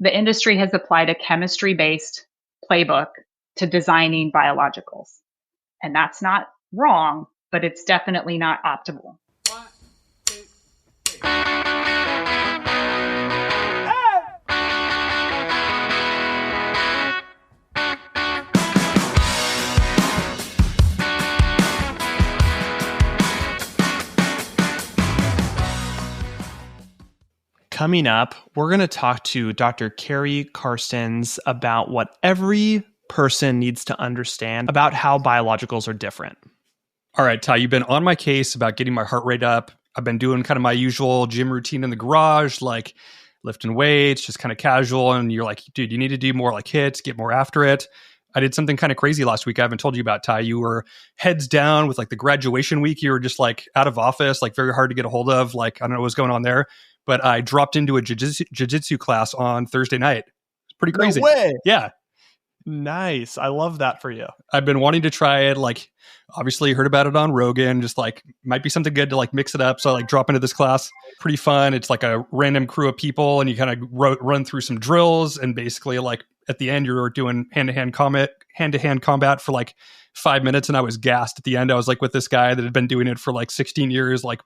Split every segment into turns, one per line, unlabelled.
The industry has applied a chemistry-based playbook to designing biologicals. And that's not wrong, but it's definitely not optimal.
Coming up, we're going to talk to Dr. Keri Carstens about what every person needs to understand about how biologicals are different.
All right, Ty, you've been on my case about getting my heart rate up. I've been doing kind of my usual gym routine in the garage, like lifting weights, just kind of casual. And you're like, dude, you need to do more like hits, get more after it. I did something kind of crazy last week I haven't told you about, Ty. You were heads down with like the graduation week. You were just like out of office, like very hard to get a hold of. Like, I don't know what's going on there. But I dropped into a jiu-jitsu class on Thursday night. It's pretty crazy.
No way.
Yeah.
Nice. I love that for you.
I've been wanting to try it. Like, obviously heard about it on Rogan. Just like, might be something good to like mix it up. So I like drop into this class. Pretty fun. It's like a random crew of people and you kind of run through some drills. And basically like at the end, you're doing hand-to-hand combat for like 5 minutes. And I was gassed at the end. I was like with this guy that had been doing it for like 16 years, like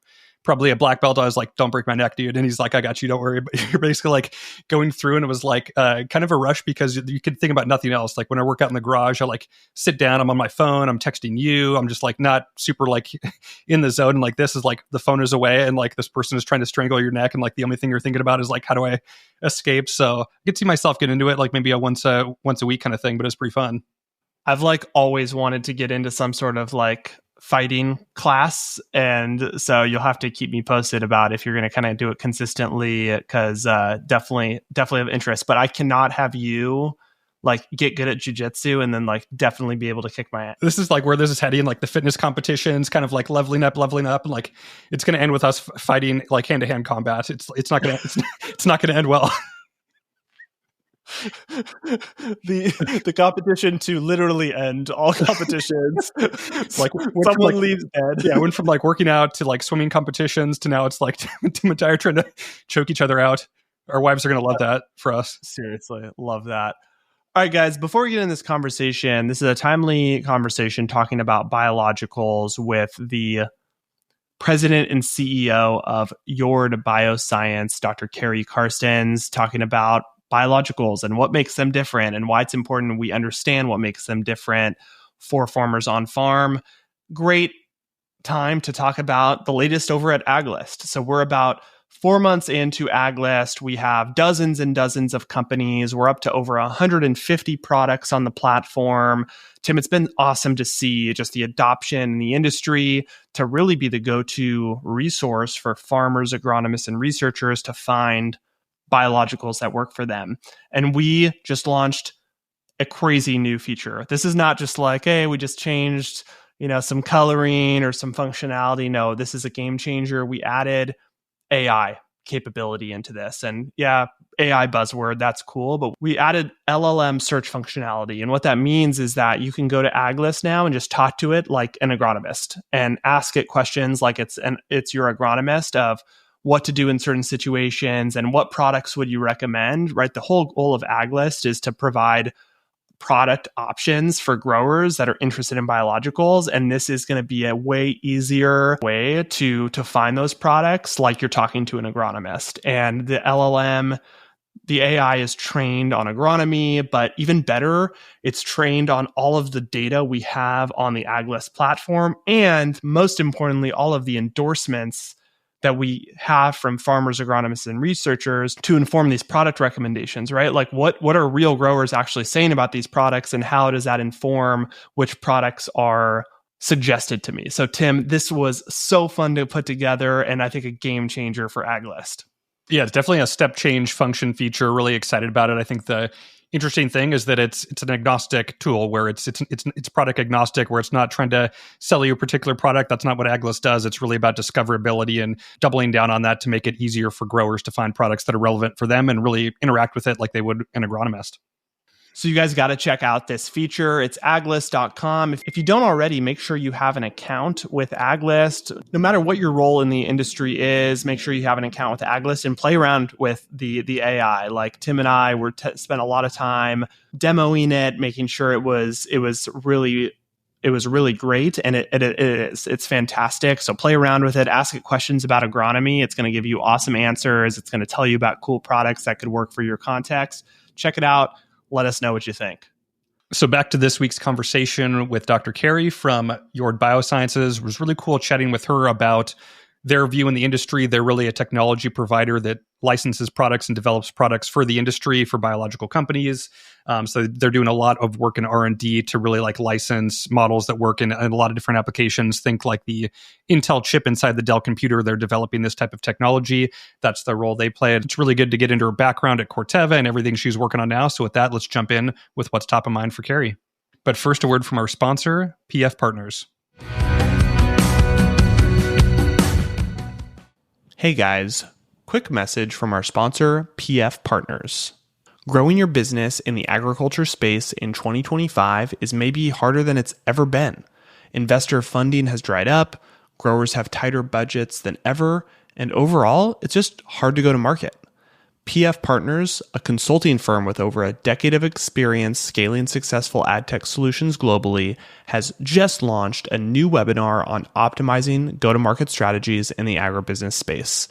probably a black belt. I was like, don't break my neck, dude. And he's like, I got you, don't worry. But you're basically like going through and it was like kind of a rush because you could think about nothing else. Like when I work out in the garage, I like sit down, I'm on my phone, I'm texting you. I'm just like not super like in the zone. And like this is like the phone is away and like this person is trying to strangle your neck. And like the only thing you're thinking about is like, how do I escape? So I could see myself get into it like maybe a once a week kind of thing, but it's pretty fun.
I've like always wanted to get into some sort of like fighting class, and so you'll have to keep me posted about if you're going to kind of do it consistently, because definitely have interest. But I cannot have you like get good at jiu-jitsu and then like definitely be able to kick my ass.
This is like where this is heading, like the fitness competitions, kind of like leveling up, and like it's going to end with us fighting like hand-to-hand combat. It's not going to end well.
the competition to literally end all competitions.
Like
someone leaves dead.
Yeah, I went from like working out to like swimming competitions to now it's like Team Entire trying to choke each other out. Our wives are going to love that for us.
Seriously, love that. All right, guys, before we get in this conversation, this is a timely conversation talking about biologicals with the president and CEO of Yord Bioscience, Dr. Keri Carstens, talking about biologicals and what makes them different and why it's important we understand what makes them different for farmers on farm. Great time to talk about the latest over at AgList. So we're about 4 months into AgList. We have dozens and dozens of companies. We're up to over 150 products on the platform. Tim, it's been awesome to see just the adoption in the industry to really be the go-to resource for farmers, agronomists, and researchers to find biologicals that work for them. And we just launched a crazy new feature. This is not just like, hey, we just changed, some coloring or some functionality. No, this is a game changer. We added AI capability into this. And yeah, AI buzzword, that's cool. But we added LLM search functionality. And what that means is that you can go to AgList now and just talk to it like an agronomist and ask it questions like it's your agronomist of what to do in certain situations and what products would you recommend, right? The whole goal of AgList is to provide product options for growers that are interested in biologicals. And this is going to be a way easier way to find those products like you're talking to an agronomist. And the LLM, the AI is trained on agronomy, but even better, it's trained on all of the data we have on the AgList platform. And most importantly, all of the endorsements that we have from farmers, agronomists, and researchers to inform these product recommendations, right? Like what are real growers actually saying about these products and how does that inform which products are suggested to me? So Tim, this was so fun to put together and I think a game changer for AgList.
Yeah, it's definitely a step change function feature. Really excited about it. I think the interesting thing is that it's an agnostic tool where it's product agnostic, where it's not trying to sell you a particular product. That's not what AgList does. It's really about discoverability and doubling down on that to make it easier for growers to find products that are relevant for them and really interact with it like they would an agronomist.
So you guys got to check out this feature. It's aglist.com. If you don't already, make sure you have an account with Aglist. No matter what your role in the industry is, make sure you have an account with Aglist and play around with the AI. Like Tim and I spent a lot of time demoing it, making sure it was really great, and it's fantastic. So play around with it, ask it questions about agronomy. It's going to give you awesome answers. It's going to tell you about cool products that could work for your context. Check it out. Let us know what you think.
So back to this week's conversation with Dr. Keri from Yord Biosciences. It was really cool chatting with her about their view in the industry. They're really a technology provider that licenses products and develops products for the industry, for biological companies. So they're doing a lot of work in R&D to really like license models that work in a lot of different applications. Think like the Intel chip inside the Dell computer. They're developing this type of technology. That's the role they play. It's really good to get into her background at Corteva and everything she's working on now. So with that, let's jump in with what's top of mind for Keri. But first, a word from our sponsor, PF Partners.
Hey guys, quick message from our sponsor, PF Partners. Growing your business in the agriculture space in 2025 is maybe harder than it's ever been. Investor funding has dried up, growers have tighter budgets than ever, and overall, it's just hard to go to market. PF Partners, a consulting firm with over a decade of experience scaling successful ad tech solutions globally, has just launched a new webinar on optimizing go-to-market strategies in the agribusiness space.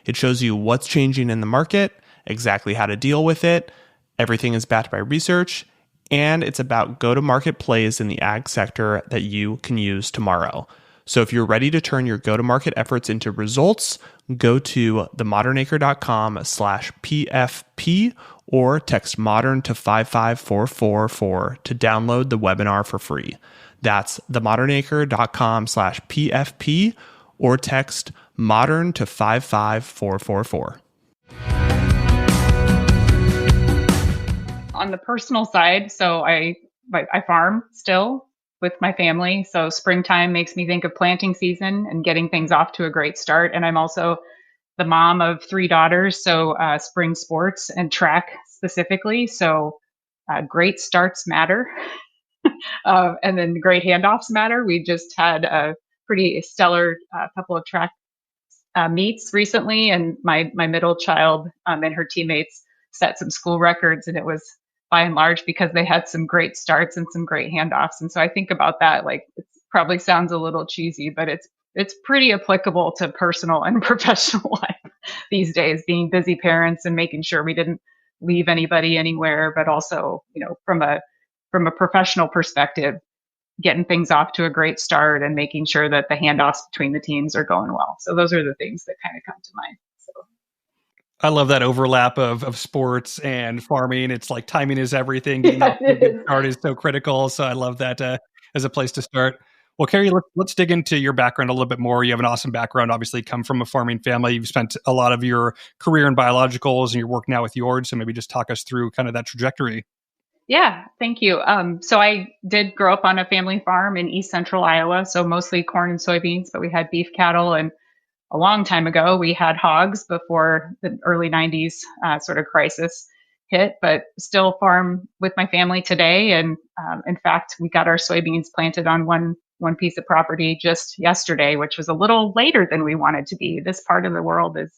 It shows you what's changing in the market, exactly how to deal with it, everything is backed by research, and it's about go-to-market plays in the ag sector that you can use tomorrow. So if you're ready to turn your go-to-market efforts into results, go to themodernacre.com/PFP or text modern to 55444 to download the webinar for free. That's themodernacre.com/PFP or text modern to 55444.
On the personal side, so I farm still with my family. So springtime makes me think of planting season and getting things off to a great start. And I'm also the mom of 3 daughters, so spring sports and track specifically. So great starts matter. And then great handoffs matter. We just had a pretty stellar couple of track meets recently, and my middle child and her teammates set some school records, and it was by and large because they had some great starts and some great handoffs. And so I think about that, like it probably sounds a little cheesy, but it's pretty applicable to personal and professional life these days, being busy parents and making sure we didn't leave anybody anywhere, but also, from a professional perspective, getting things off to a great start and making sure that the handoffs between the teams are going well. So those are the things that kind of come to mind. So
I love that overlap of sports and farming. It's like timing is everything. Getting off to a good start is so critical. So I love that as a place to start. Well, Keri, let's dig into your background a little bit more. You have an awesome background, obviously come from a farming family. You've spent a lot of your career in biologicals and your work now with Yord. So maybe just talk us through kind of that trajectory.
Yeah, thank you. So I did grow up on a family farm in East Central Iowa, so mostly corn and soybeans, but we had beef cattle, and a long time ago we had hogs before the early 90s sort of crisis hit, but still farm with my family today. And in fact, we got our soybeans planted on one piece of property just yesterday, which was a little later than we wanted to be. This part of the world is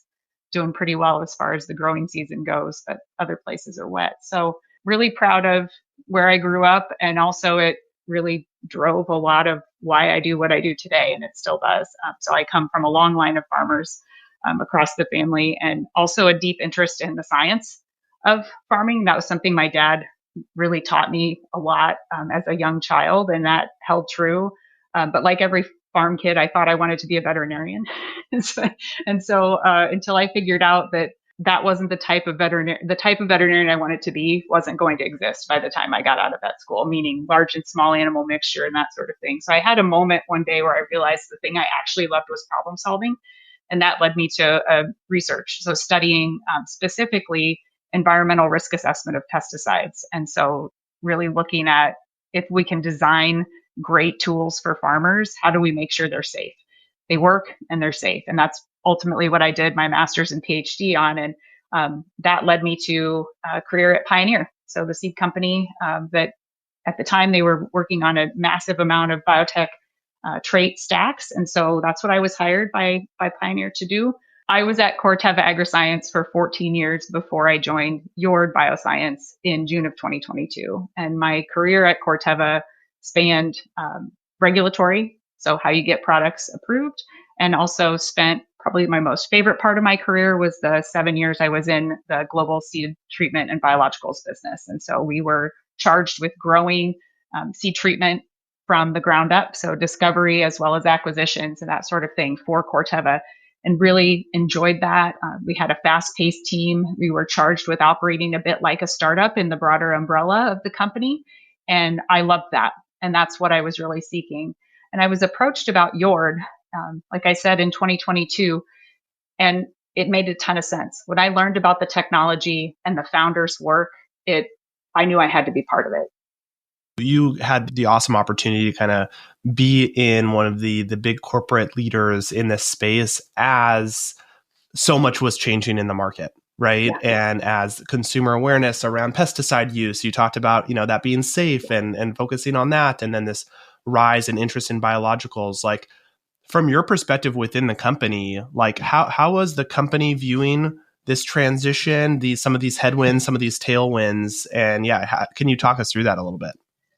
doing pretty well as far as the growing season goes, but other places are wet. So really proud of where I grew up, and also it really drove a lot of why I do what I do today, and it still does. So I come from a long line of farmers across the family, and also a deep interest in the science of farming. That was something my dad really taught me a lot as a young child, and that held true. But like every farm kid, I thought I wanted to be a veterinarian. and so until I figured out that wasn't the type of veterinarian I wanted to be wasn't going to exist by the time I got out of vet school, meaning large and small animal mixture and that sort of thing. So I had a moment one day where I realized the thing I actually loved was problem solving. And that led me to research. So studying specifically environmental risk assessment of pesticides. And so really looking at if we can design great tools for farmers, how do we make sure they're safe? They work and they're safe. And that's ultimately what I did my master's and PhD on. And that led me to a career at Pioneer. So the seed company that at the time they were working on a massive amount of biotech trait stacks. And so that's what I was hired by Pioneer to do. I was at Corteva AgriScience for 14 years before I joined Yord Bioscience in June of 2022. And my career at Corteva spanned regulatory, so how you get products approved, and also spent probably my most favorite part of my career was the 7 years I was in the global seed treatment and biologicals business. And so we were charged with growing seed treatment from the ground up, so discovery as well as acquisitions and that sort of thing for Corteva, and really enjoyed that. We had a fast-paced team. We were charged with operating a bit like a startup in the broader umbrella of the company, and I loved that. And that's what I was really seeking. And I was approached about Yord, like I said, in 2022, and it made a ton of sense. When I learned about the technology and the founders' work, I knew I had to be part of it.
You had the awesome opportunity to kind of be in one of the big corporate leaders in this space as so much was changing in the market, right? Yeah. And as consumer awareness around pesticide use, you talked about, that being safe and focusing on that. And then this rise in interest in biologicals. Like, from your perspective within the company, like how was the company viewing this transition, some of these headwinds, some of these tailwinds? And can you talk us through that a little bit?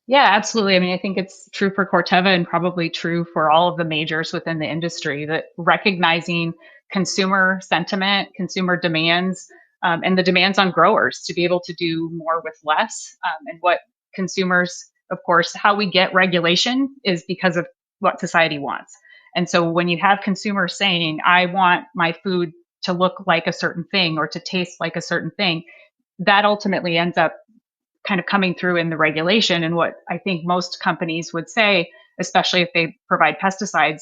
Yeah, absolutely. I mean, I think it's true for Corteva and probably true for all of the majors within the industry that recognizing consumer sentiment, consumer demands, and the demands on growers to be able to do more with less. And what consumers, of course, how we get regulation is because of what society wants. And so when you have consumers saying, I want my food to look like a certain thing or to taste like a certain thing, that ultimately ends up kind of coming through in the regulation. And what I think most companies would say, especially if they provide pesticides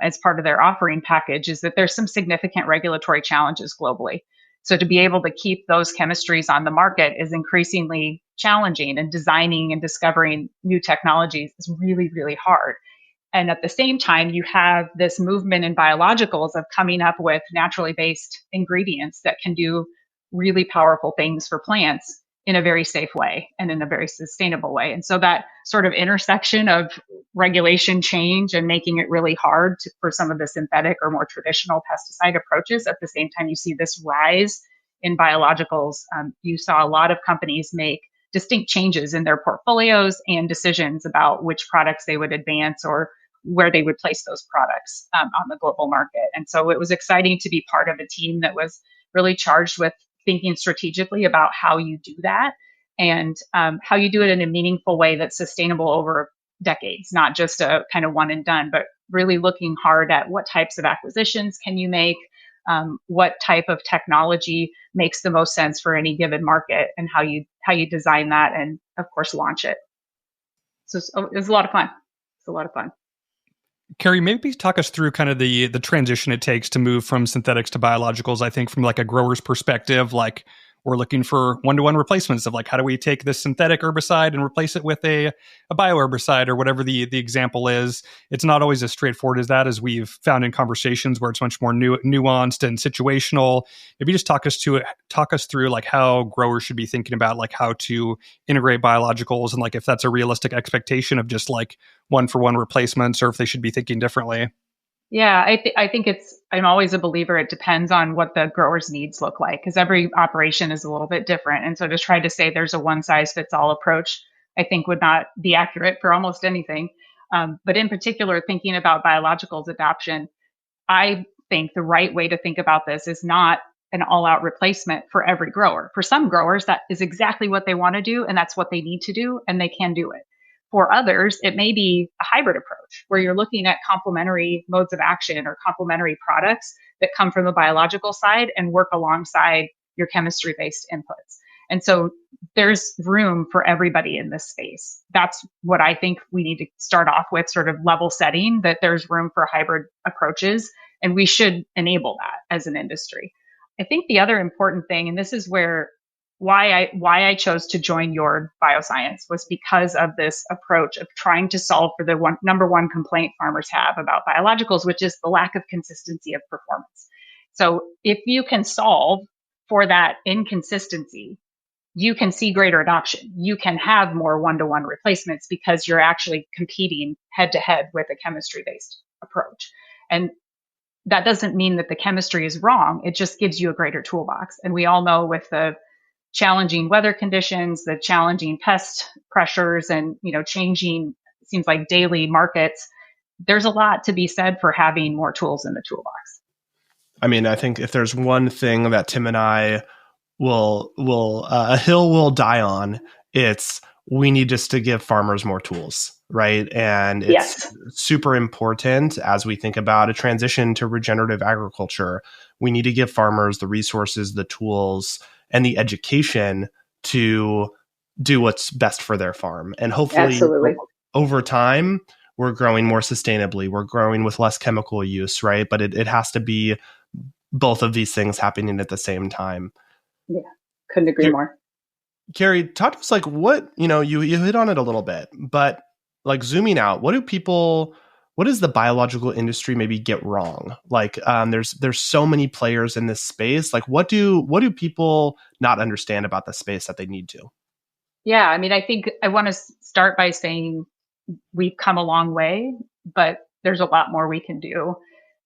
as part of their offering package, is that there's some significant regulatory challenges globally. So to be able to keep those chemistries on the market is increasingly challenging, and designing and discovering new technologies is really, really hard. And at the same time, you have this movement in biologicals of coming up with naturally based ingredients that can do really powerful things for plants in a very safe way and in a very sustainable way. And so that sort of intersection of regulation change and making it really hard for some of the synthetic or more traditional pesticide approaches, at the same time you see this rise in biologicals, you saw a lot of companies make distinct changes in their portfolios and decisions about which products they would advance or where they would place those products on the global market. And so it was exciting to be part of a team that was really charged with thinking strategically about how you do that, and how you do it in a meaningful way that's sustainable over decades, not just a kind of one and done, but really looking hard at what types of acquisitions can you make, what type of technology makes the most sense for any given market, and how you design that and, of course, launch it. So it was a lot of fun. It's a lot of fun.
Keri, maybe talk us through kind of the transition it takes to move from synthetics to biologicals. I think from like a grower's perspective, like we're looking for one-to-one replacements of like, how do we take this synthetic herbicide and replace it with a bioherbicide or whatever the example is. It's not always as straightforward as that, as we've found in conversations where it's much more nuanced and situational. Maybe just talk us through like how growers should be thinking about like how to integrate biologicals, and like if that's a realistic expectation of just like one-for-one replacements, or if they should be thinking differently.
Yeah, I think I'm always a believer it depends on what the grower's needs look like, because every operation is a little bit different. And so to try to say there's a one size fits all approach, I think would not be accurate for almost anything. But in particular, thinking about biologicals adoption, I think the right way to think about this is not an all out replacement for every grower. For some growers, that is exactly what they want to do, and that's what they need to do, and they can do it. For others, it may be a hybrid approach where you're looking at complementary modes of action or complementary products that come from the biological side and work alongside your chemistry-based inputs. And so there's room for everybody in this space. That's what I think we need to start off with, sort of level setting that there's room for hybrid approaches, and we should enable that as an industry. I think the other important thing, and this is why I chose to join Yord Bioscience, was because of this approach of trying to solve for the number one complaint farmers have about biologicals, which is the lack of consistency of performance. So if you can solve for that inconsistency, you can see greater adoption. You can have more one-to-one replacements because you're actually competing head to head with a chemistry-based approach. And that doesn't mean that the chemistry is wrong. It just gives you a greater toolbox. And we all know with the challenging weather conditions, the challenging pest pressures, and changing, seems like daily markets, there's a lot to be said for having more tools in the toolbox.
I mean, I think if there's one thing that Tim and I will a hill will die on, it's we need just to give farmers more tools, right? And it's super important as we think about a transition to regenerative agriculture. We need to give farmers the resources, the tools, and the education to do what's best for their farm. And hopefully over time, we're growing more sustainably. We're growing with less chemical use, right? But it has to be both of these things happening at the same time.
Yeah, couldn't agree more.
Keri, talk to us like what, you hit on it a little bit, but like zooming out, what does the biological industry maybe get wrong? Like there's so many players in this space. Like what do people not understand about the space that they need to?
Yeah, I mean, I think I want to start by saying we've come a long way, but there's a lot more we can do.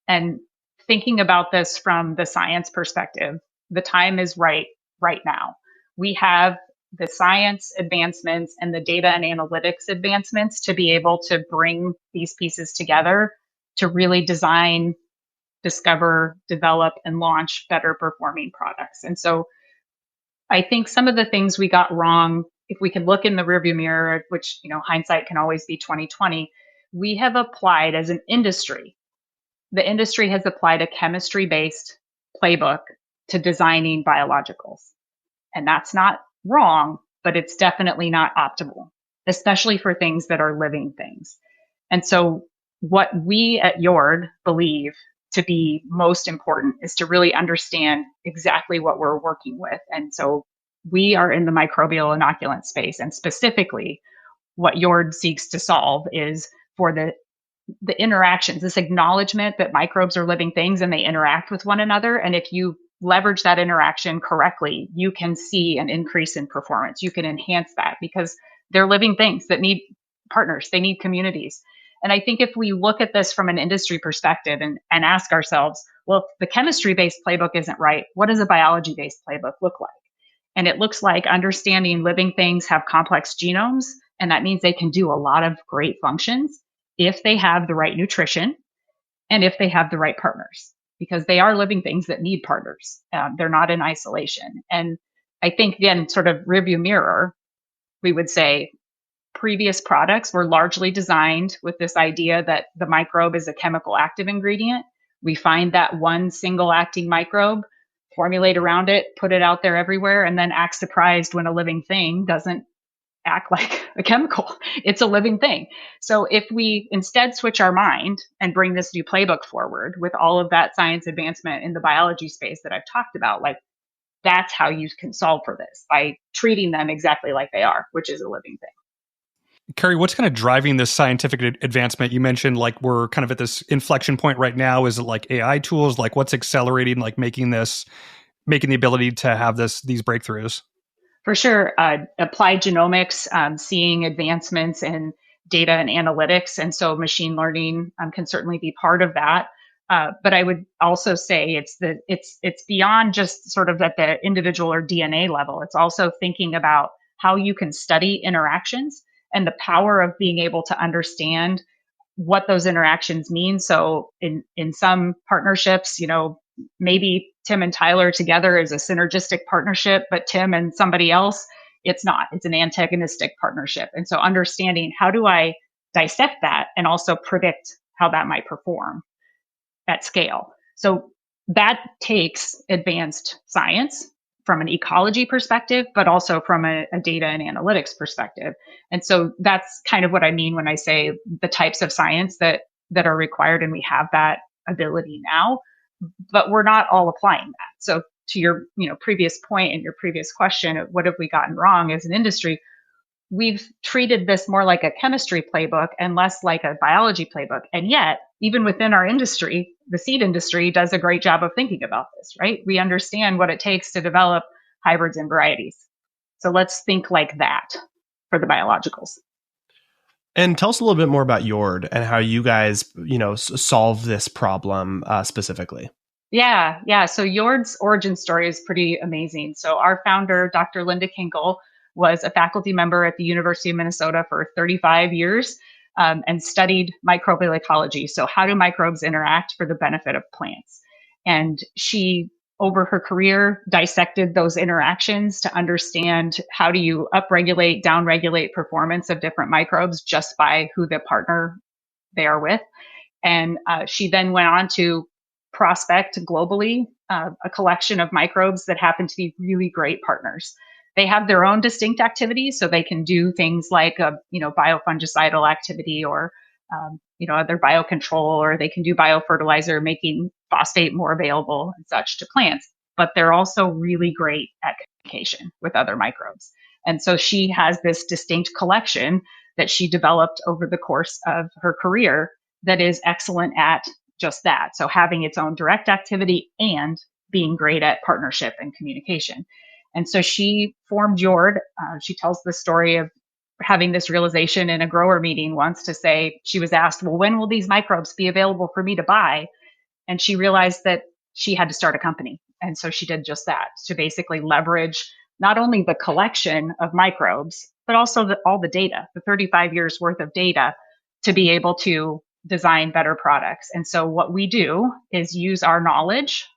And thinking about this from the science perspective, the time is right now. We have the science advancements and the data and analytics advancements to be able to bring these pieces together to really design, discover, develop, and launch better performing products. And so I think some of the things we got wrong, if we can look in the rearview mirror, which, hindsight can always be 2020, we have applied as an industry. The industry has applied a chemistry-based playbook to designing biologicals. And that's not wrong, but it's definitely not optimal, especially for things that are living things. And so what we at Yord believe to be most important is to really understand exactly what we're working with. And so we are in the microbial inoculant space, and specifically what Yord seeks to solve is for the interactions, this acknowledgement that microbes are living things and they interact with one another. And if you leverage that interaction correctly, you can see an increase in performance. You can enhance that because they're living things that need partners, they need communities. And I think if we look at this from an industry perspective and ask ourselves, well, if the chemistry-based playbook isn't right, what does a biology-based playbook look like? And it looks like understanding living things have complex genomes, and that means they can do a lot of great functions if they have the right nutrition and if they have the right partners, because they are living things that need partners. They're not in isolation. And I think, again, sort of rearview mirror, we would say previous products were largely designed with this idea that the microbe is a chemical active ingredient. We find that one single acting microbe, formulate around it, put it out there everywhere, and then act surprised when a living thing doesn't act like a chemical. It's a living thing. So if we instead switch our mind and bring this new playbook forward with all of that science advancement in the biology space that I've talked about, like that's how you can solve for this, by treating them exactly like they are, which is a living thing.
Keri, what's kind of driving this scientific advancement? You mentioned like we're kind of at this inflection point right now. Is it like AI tools? Like what's accelerating, like making the ability to have these breakthroughs?
For sure. Applied genomics, seeing advancements in data and analytics. And so machine learning can certainly be part of that. But I would also say it's beyond just sort of at the individual or DNA level. It's also thinking about how you can study interactions and the power of being able to understand what those interactions mean. So in some partnerships, maybe Tim and Tyler together is a synergistic partnership, but Tim and somebody else, it's not. It's an antagonistic partnership. And so understanding how do I dissect that and also predict how that might perform at scale. So that takes advanced science from an ecology perspective, but also from a data and analytics perspective. And so that's kind of what I mean when I say the types of science that are required, and we have that ability now, but we're not all applying that. So to your previous point and your previous question of what have we gotten wrong as an industry, we've treated this more like a chemistry playbook and less like a biology playbook. And yet, even within our industry, the seed industry does a great job of thinking about this, right? We understand what it takes to develop hybrids and varieties. So let's think like that for the biologicals.
And tell us a little bit more about Yord and how you guys, solve this problem specifically.
Yeah. So Yord's origin story is pretty amazing. So our founder, Dr. Linda Kinkle, was a faculty member at the University of Minnesota for 35 years and studied microbial ecology. So how do microbes interact for the benefit of plants? And she, over her career, dissected those interactions to understand how do you upregulate, downregulate performance of different microbes just by who the partner they are with. And she then went on to prospect globally a collection of microbes that happen to be really great partners. They have their own distinct activities, so they can do things like biofungicidal activity or other biocontrol, or they can do biofertilizer, making phosphate more available and such to plants. But they're also really great at communication with other microbes. And so she has this distinct collection that she developed over the course of her career that is excellent at just that. So having its own direct activity and being great at partnership and communication. And so she formed Yord. She tells the story of having this realization in a grower meeting once to say, she was asked, well, when will these microbes be available for me to buy? And she realized that she had to start a company. And so she did just that, to basically leverage not only the collection of microbes, but also all the data, the 35 years worth of data, to be able to design better products. And so what we do is use our knowledge,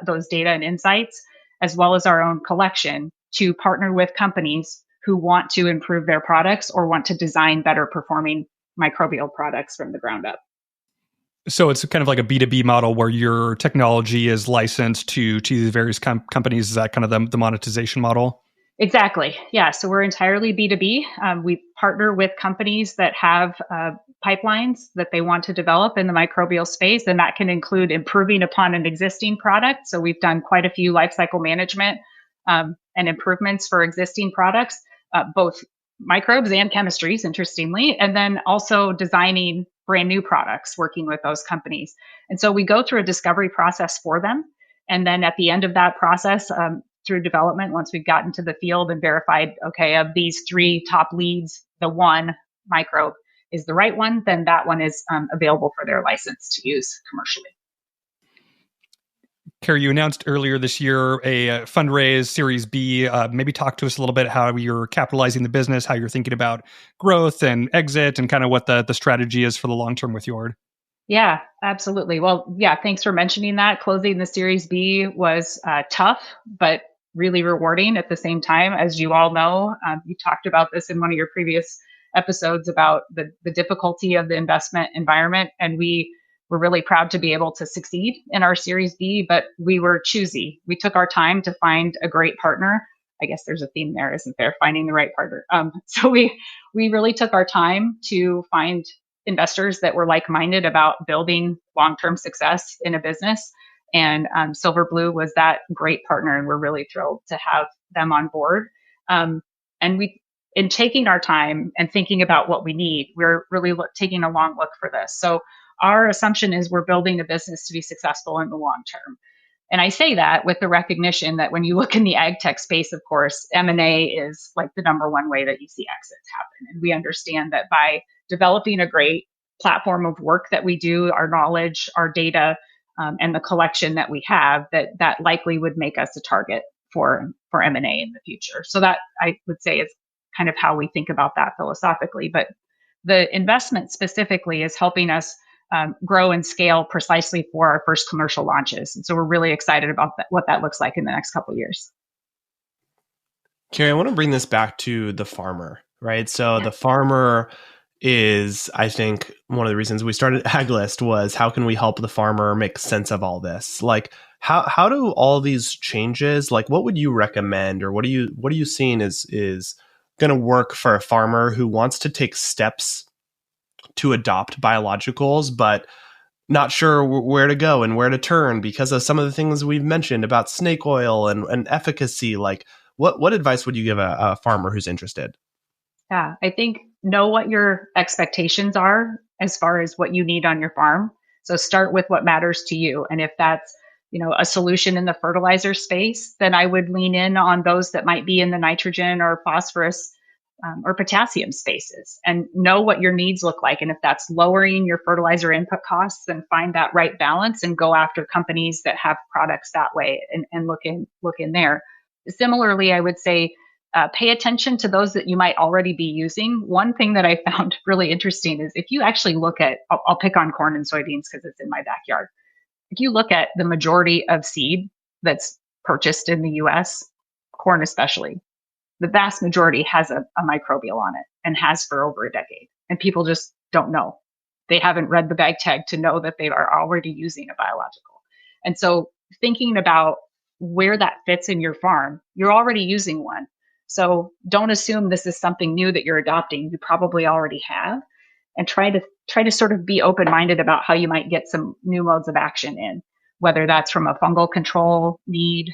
those data and insights, as well as our own collection, to partner with companies who want to improve their products or want to design better performing microbial products from the ground up.
So it's kind of like a B2B model where your technology is licensed to the various companies. Is that kind of the monetization model?
Exactly. Yeah. So we're entirely B2B. We partner with companies that have pipelines that they want to develop in the microbial space, and that can include improving upon an existing product. So we've done quite a few lifecycle management and improvements for existing products, both microbes and chemistries, interestingly, and then also designing brand new products, working with those companies. And so we go through a discovery process for them. And then at the end of that process, through development, once we've gotten to the field and verified, okay, of these 3 top leads, the one microbe is the right one, then that one is available for their license to use commercially.
Keri, you announced earlier this year a fundraise, Series B. Maybe talk to us a little bit how you're capitalizing the business, how you're thinking about growth and exit, and kind of what the strategy is for the long term with Yord.
Yeah, absolutely. Well, yeah, thanks for mentioning that. Closing the Series B was tough, but really rewarding at the same time. As you all know, you talked about this in one of your previous episodes about the difficulty of the investment environment. And we were really proud to be able to succeed in our Series B, but we were choosy. We took our time to find a great partner. I guess there's a theme there, isn't there? Finding the right partner. So we really took our time to find investors that were like-minded about building long-term success in a business. And Silverblue was that great partner, and we're really thrilled to have them on board. And we, in taking our time and thinking about what we need, we're really taking a long look for this. So our assumption is we're building a business to be successful in the long term. And I say that with the recognition that when you look in the ag tech space, of course, M&A is like the number one way that you see exits happen. And we understand that by developing a great platform of work that we do, our knowledge, our data, and the collection that we have, that likely would make us a target for M&A in the future. So that, I would say, is kind of how we think about that philosophically. But the investment specifically is helping us grow and scale precisely for our first commercial launches. And so we're really excited about what that looks like in the next couple of years.
Keri, I want to bring this back to the farmer, right? So the farmer is, I think, one of the reasons we started AgList was how can we help the farmer make sense of all this? Like, how do all these changes, like, what would you recommend, or what are you seeing is going to work for a farmer who wants to take steps to adopt biologicals, but not sure where to go and where to turn because of some of the things we've mentioned about snake oil and efficacy? Like, what advice would you give a farmer who's interested?
Yeah, I think know what your expectations are as far as what you need on your farm. So start with what matters to you. And if that's a solution in the fertilizer space, then I would lean in on those that might be in the nitrogen or phosphorus or potassium spaces and know what your needs look like. And if that's lowering your fertilizer input costs, then find that right balance and go after companies that have products that way and look in there. Similarly, I would say pay attention to those that you might already be using. One thing that I found really interesting is if you actually look at, I'll pick on corn and soybeans because it's in my backyard. If you look at the majority of seed that's purchased in the US, corn especially, the vast majority has a microbial on it and has for over a decade. And people just don't know. They haven't read the bag tag to know that they are already using a biological. And so thinking about where that fits in your farm, you're already using one. So don't assume this is something new that you're adopting. You probably already have. And try to sort of be open-minded about how you might get some new modes of action in, whether that's from a fungal control need,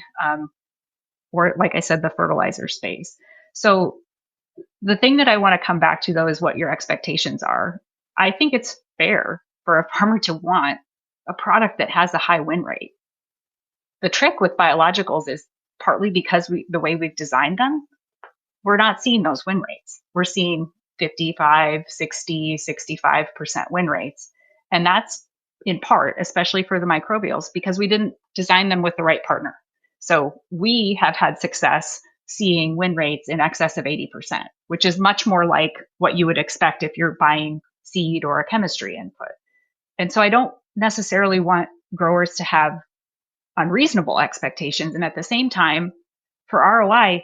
or like I said, the fertilizer space. So the thing that I want to come back to though is what your expectations are. I think it's fair for a farmer to want a product that has a high win rate. The trick with biologicals is partly because the way we've designed them, we're not seeing those win rates. We're seeing 55, 60, 65% win rates. And that's in part, especially for the microbials, because we didn't design them with the right partner. So we have had success seeing win rates in excess of 80%, which is much more like what you would expect if you're buying seed or a chemistry input. And so I don't necessarily want growers to have unreasonable expectations. And at the same time, for ROI,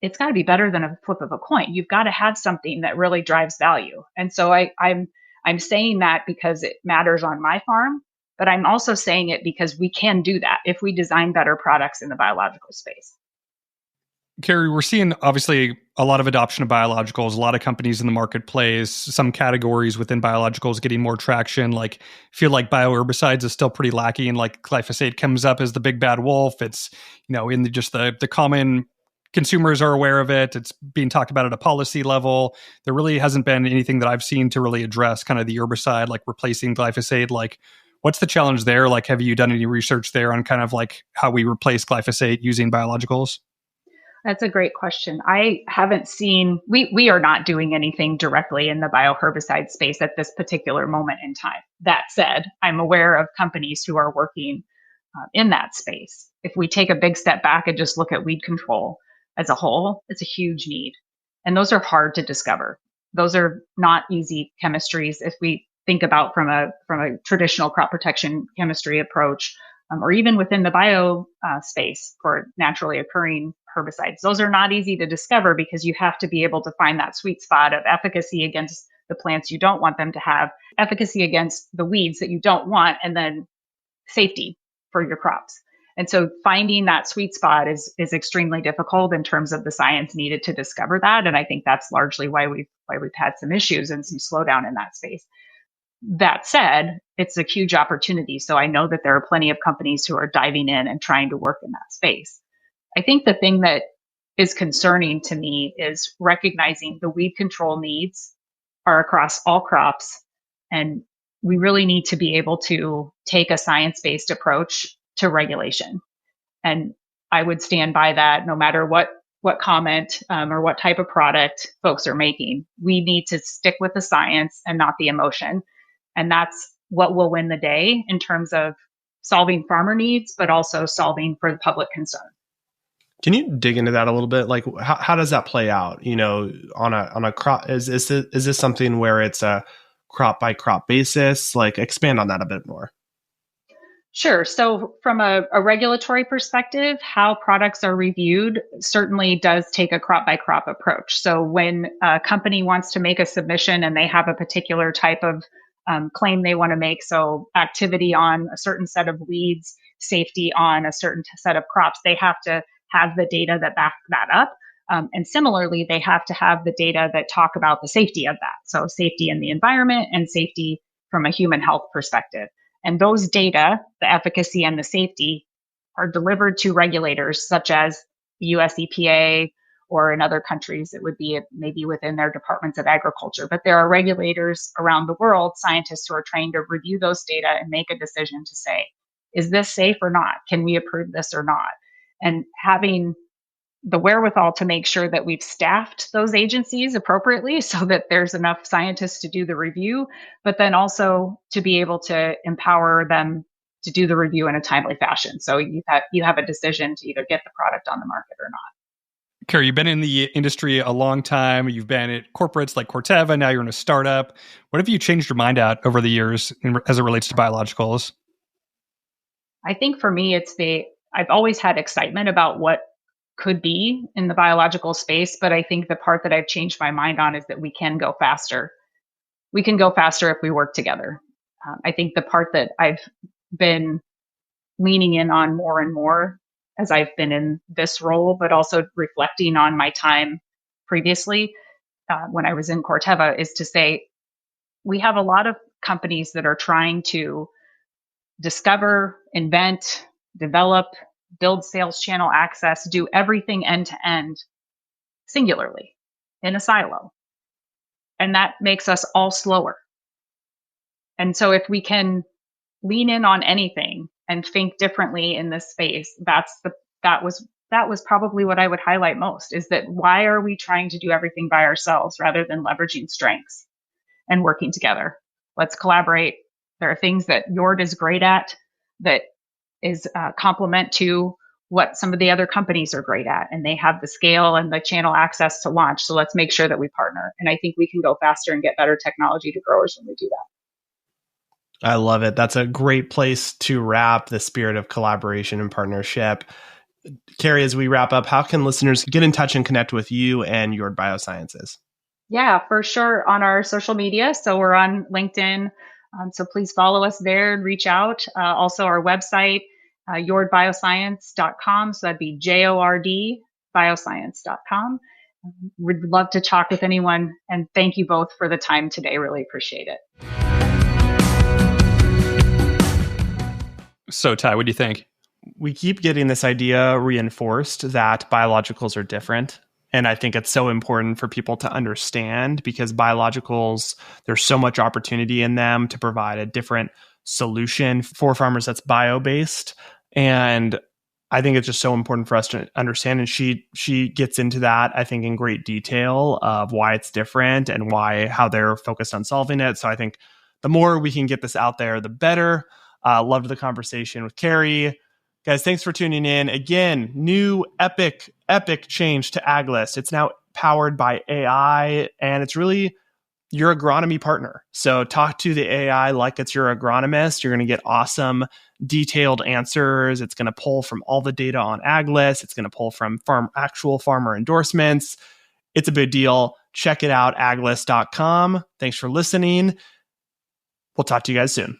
it's got to be better than a flip of a coin. You've got to have something that really drives value. And so I'm saying that because it matters on my farm, but I'm also saying it because we can do that if we design better products in the biological space.
Keri, we're seeing obviously a lot of adoption of biologicals, a lot of companies in the marketplace, some categories within biologicals getting more traction. Like, feel like bioherbicides is still pretty lacking. Like glyphosate comes up as the big bad wolf. It's, in the common consumers are aware of it. It's being talked about at a policy level. There really hasn't been anything that I've seen to really address kind of the herbicide, like replacing glyphosate. Like, what's the challenge there? Like, have you done any research there on kind of like how we replace glyphosate using biologicals?
That's a great question. I haven't seen, we are not doing anything directly in the bioherbicide space at this particular moment in time. That said, I'm aware of companies who are working in that space. If we take a big step back and just look at weed control as a whole, it's a huge need. And those are hard to discover. Those are not easy chemistries. If we think about from a traditional crop protection chemistry approach, or even within the bio space for naturally occurring herbicides. Those are not easy to discover because you have to be able to find that sweet spot of efficacy against the plants you don't want them to have, efficacy against the weeds that you don't want, and then safety for your crops. And so finding that sweet spot is extremely difficult in terms of the science needed to discover that. And I think that's largely why we've had some issues and some slowdown in that space. That said, it's a huge opportunity. So I know that there are plenty of companies who are diving in and trying to work in that space. I think the thing that is concerning to me is recognizing the weed control needs are across all crops. And we really need to be able to take a science-based approach to regulation. And I would stand by that no matter what comment or what type of product folks are making. We need to stick with the science and not the emotion. And that's what will win the day in terms of solving farmer needs, but also solving for the public concern.
Can you dig into that a little bit? Like, how does that play out? On a crop, is this something where it's a crop by crop basis? Like, expand on that a bit more.
Sure. So from a regulatory perspective, how products are reviewed certainly does take a crop by crop approach. So when a company wants to make a submission and they have a particular type of claim they want to make, so activity on a certain set of weeds, safety on a certain set of crops, they have to have the data that back that up. And similarly, they have to have the data that talk about the safety of that. So safety in the environment and safety from a human health perspective. And those data, the efficacy and the safety, are delivered to regulators such as the US EPA, or in other countries, it would be maybe within their departments of agriculture. But there are regulators around the world, scientists who are trained to review those data and make a decision to say, is this safe or not? Can we approve this or not? And having the wherewithal to make sure that we've staffed those agencies appropriately so that there's enough scientists to do the review, but then also to be able to empower them to do the review in a timely fashion. So you have a decision to either get the product on the market or not.
Keri, you've been in the industry a long time. You've been at corporates like Corteva. Now you're in a startup. What have you changed your mind out over the years as it relates to biologicals?
I think for me, I've always had excitement about what could be in the biological space, but I think the part that I've changed my mind on is that we can go faster. We can go faster if we work together. I think the part that I've been leaning in on more and more as I've been in this role, but also reflecting on my time previously when I was in Corteva, is to say we have a lot of companies that are trying to discover, invent, develop, build sales channel access, do everything end to end singularly in a silo. And that makes us all slower. And so if we can lean in on anything and think differently in this space, that was probably what I would highlight most, is that why are we trying to do everything by ourselves rather than leveraging strengths and working together? Let's collaborate. There are things that Yord is great at that is complement to what some of the other companies are great at, and they have the scale and the channel access to launch. So let's make sure that we partner. And I think we can go faster and get better technology to growers when we do that.
I love it. That's a great place to wrap the spirit of collaboration and partnership. Keri, as we wrap up, how can listeners get in touch and connect with you and Yord Biosciences?
Yeah, for sure. On our social media. So we're on LinkedIn. So please follow us there and reach out. Also our website, yordbioscience.com. So that'd be JORD bioscience.com. We'd love to talk with anyone. And thank you both for the time today. Really appreciate it.
So, Ty, what do you think?
We keep getting this idea reinforced that biologicals are different. And I think it's so important for people to understand, because biologicals, there's so much opportunity in them to provide a different solution for farmers that's bio-based. And I think it's just so important for us to understand. And she gets into that, I think, in great detail of why it's different and how they're focused on solving it. So I think the more we can get this out there, the better. Loved the conversation with Keri. Guys, thanks for tuning in. Again, new epic change to AgList. It's now powered by AI, and it's really your agronomy partner. So talk to the AI like it's your agronomist. You're going to get awesome, detailed answers. It's going to pull from all the data on AgList. It's going to pull from actual farmer endorsements. It's a big deal. Check it out, aglist.com. Thanks for listening. We'll talk to you guys soon.